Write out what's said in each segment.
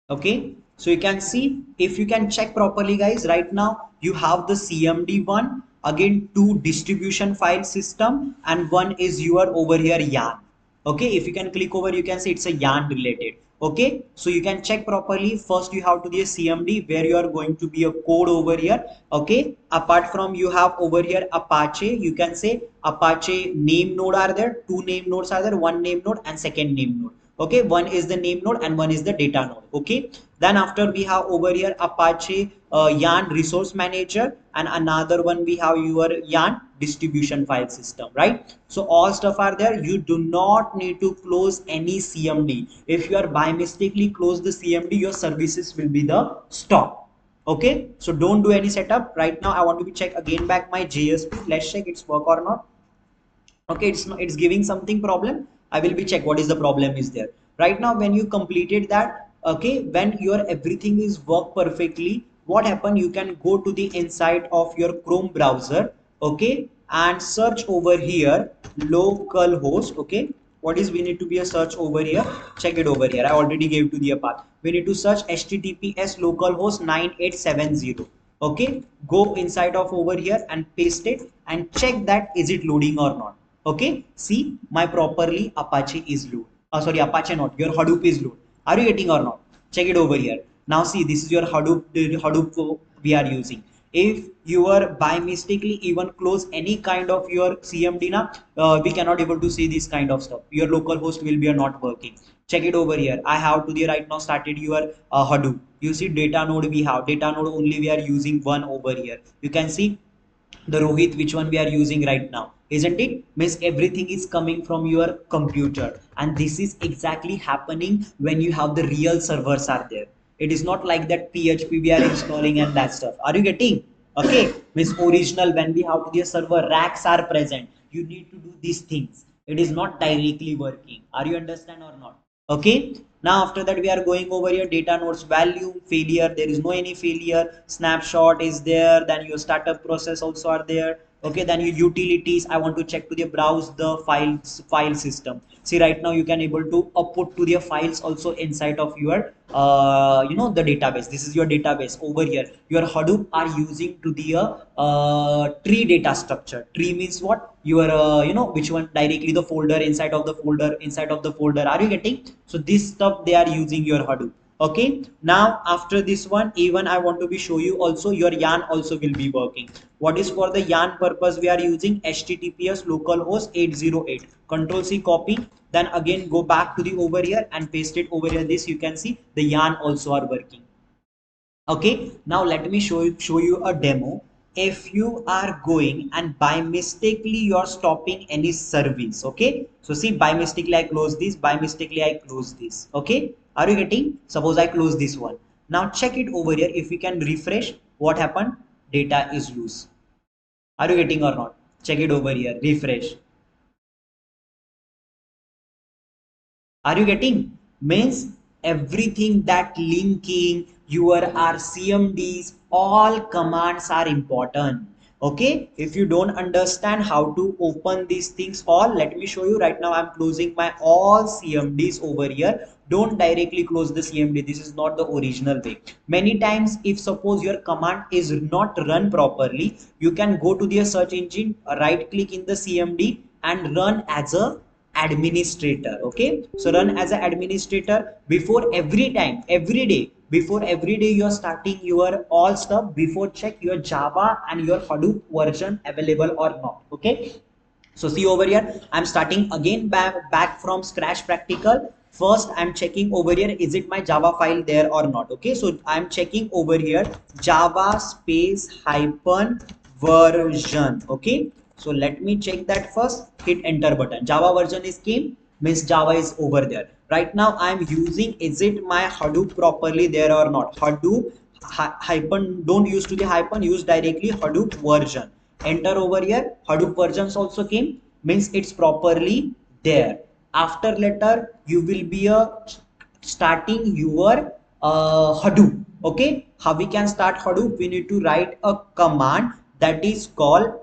Okay, so you can see, if you can check properly guys, right now you have the CMD one, again two distribution file system, and one is your over here yarn. Okay, if you can click over, you can see it's a yarn related. Okay, so you can check properly. First you have to the CMD where you are going to be a code over here. Okay, apart from you have over here Apache, you can say Apache name node are there, two name nodes are there, one name node and second name node. Okay, one is the name node and one is the data node. Okay, then after we have over here Apache yarn resource manager, and another one we have your yarn distribution file system, right? So all stuff are there. You do not need to close any CMD. If you are by mistakenly close the CMD, your services will be the stop. Okay, so don't do any setup right now. I want to be check again back my JSP. Let's check it's work or not. Okay, it's not, it's giving something problem. I will be check what is the problem is there right now. When you completed that, okay, when your everything is work perfectly, what happen, you can go to the inside of your Chrome browser. Okay, and search over here localhost. Okay, what is we need to be a search over here, check it over here. I already gave to the path. We need to search https localhost 9870. Okay, go inside of over here and paste it and check that is it loading or not. Okay, see my properly Apache is load. Sorry, Apache not, your Hadoop is load. Are you getting or not? Check it over here. Now see, this is your Hadoop, the Hadoop we are using. If you are by mistakenly even close any kind of your CMD na, we cannot able to see this kind of stuff. Your local host will be not working. Check it over here. I have to the right now started your Hadoop. You see data node, we have data node only we are using one over here. You can see the Rohit which one we are using right now, isn't it? Means everything is coming from your computer, and this is exactly happening when you have the real servers are there. It is not like that PHP we are installing and that stuff. Are you getting? Okay, means original when we have the server racks are present, you need to do these things. It is not directly working. Are you understand or not? Okay, now after that we are going over your data nodes value failure. There is no any failure. Snapshot is there, then your startup process also are there. Okay, then your utilities, I want to check to the browse the file system. See right now you can able to upload to the files also inside of your the database. This is your database over here. Your Hadoop are using to the tree data structure. Tree means what? Your which one directly the folder inside of the folder inside of the folder. Are you getting? So this stuff they are using your Hadoop. Okay, now after this one, even I want to be show you also your yarn also will be working. What is for the yarn purpose we are using https localhost 808. Control C copy, then again go back to the over here and paste it over here. This you can see the yarn also are working. Okay, now let me show you a demo. If you are going and by mistakenly you are stopping any service. Okay, so see, by mistakenly I close this, by mistakenly I close this. Okay, are you getting? Suppose I close this one. Now check it over here. If we can refresh, what happened? Data is loose. Are you getting or not? Check it over here, refresh. Are you getting? Means everything that linking your RCMDs, all commands are important. Okay, if you don't understand how to open these things all, let me show you. Right now I'm closing my all CMDs over here. Don't directly close the CMD. This is not the original way. Many times if suppose your command is not run properly, you can go to the search engine, right click in the CMD and run as a administrator. Okay, so run as an administrator before every time, every day, before every day you are starting your all stuff, before check your Java and your Hadoop version available or not. Okay, so see over here, I'm starting again back from scratch practical. First I'm checking over here, is it my Java file there or not. Okay, so I'm checking over here Java space hyphen version. Okay, so let me check that first. Hit enter button. Java version is came, means Java is over there. Right now I'm using, is it my Hadoop properly there or not? Hadoop hyphen, don't use to the hyphen, use directly Hadoop version. Enter over here. Hadoop versions also came, means it's properly there. After later you will be starting your Hadoop. Okay, how we can start Hadoop? We need to write a command that is called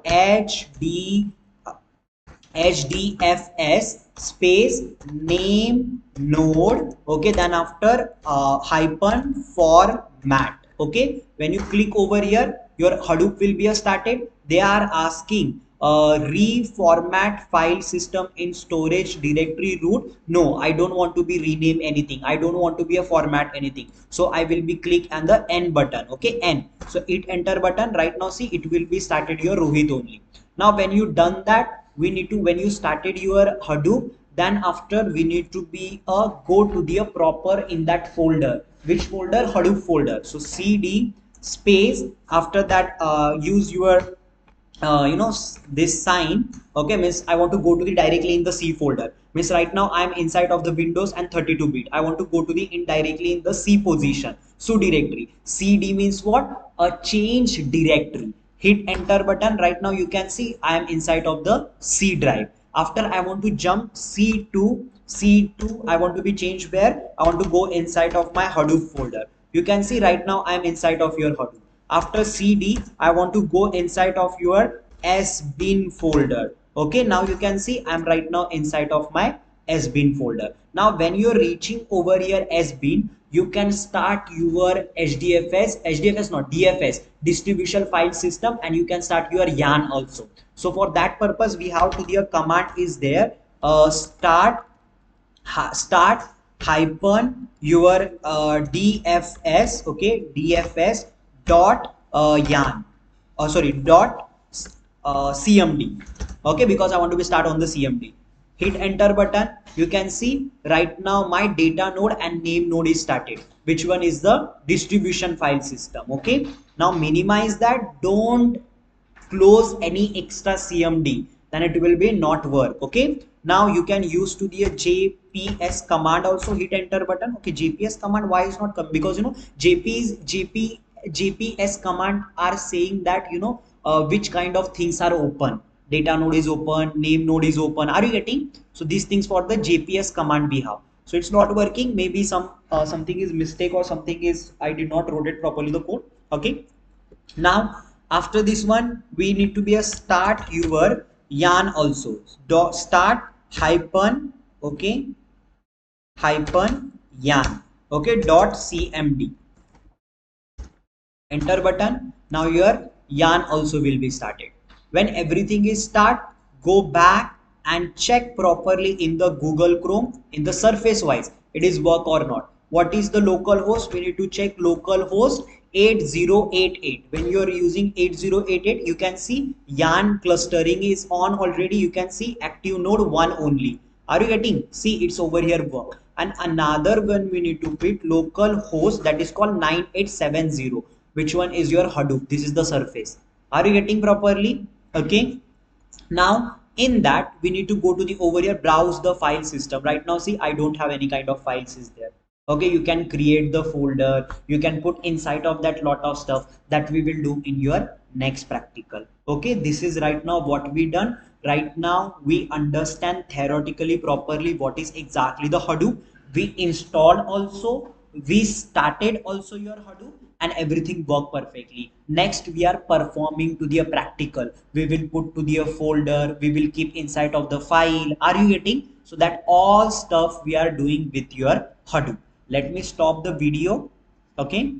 HDFS space name node, okay, then after hyphen format. Okay, when you click over here, your Hadoop will be started. They are asking reformat file system in storage directory root. No, I don't want to be rename anything. I don't want to be a format anything. So I will be click on the N button. Okay, N. So hit enter button. Right now, see, it will be started your Rohit only. Now when you done that, we need to, when you started your Hadoop, then after we need to be go to the proper in that folder. Which folder? Hadoop folder. So cd space, after that use your this sign. Okay, means I want to go to the directly in the C folder. Means right now I'm inside of the Windows and 32-bit. I want to go to the indirectly in the C position. So directory. CD means what? A change directory. Hit enter button. Right now you can see I am inside of the C drive. After I want to jump C2, I want to be changed where? I want to go inside of my Hadoop folder. You can see right now I am inside of your Hadoop. After cd, I want to go inside of your sbin folder. Okay, now you can see I'm right now inside of my sbin folder. Now when you're reaching over here sbin, you can start your hdfs not dfs, distribution file system, and you can start your yarn also. So for that purpose, we have to, the command is there, start hyphen your dfs, okay, dfs dot yarn, sorry, dot cmd. Okay, because I want to be start on the cmd. Hit enter button. You can see right now my data node and name node is started. Which one is the distribution file system? Okay, now minimize that. Don't close any extra cmd, then it will be not work. Okay, now you can use to the jps command also. Hit enter button. Okay, jps command, why is not come? Because jps command are saying that which kind of things are open. Data node is open, name node is open. Are you getting? So these things for the jps command we have. So it's not working. Maybe something is mistake, or something is I did not wrote it properly the code. Okay, now after this one, we need to be a start your yarn also. Start hyphen, okay, hyphen yarn, okay, dot cmd. Enter button. Now your yarn also will be started. When everything is start, go back and check properly in the Google Chrome, in the surface wise it is work or not. What is the local host? We need to check local host 8088. When you are using 8088, you can see yarn clustering is on already. You can see active node 1 only. Are you getting? See, it's over here work. And another one we need to put local host, that is called 9870. Which one is your Hadoop? This is the surface. Are you getting properly? Okay, now in that we need to go to the over here, browse the file system. Right now see, I don't have any kind of files is there. Okay, you can create the folder, you can put inside of that lot of stuff that we will do in your next practical. Okay, this is right now what we done. Right now we understand theoretically properly what is exactly the Hadoop. We installed also, we started also your Hadoop, and everything work perfectly. Next we are performing to the practical. We will put to the folder, we will keep inside of the file. Are you getting? So that all stuff we are doing with your Hadoop. Let me stop the video. Okay,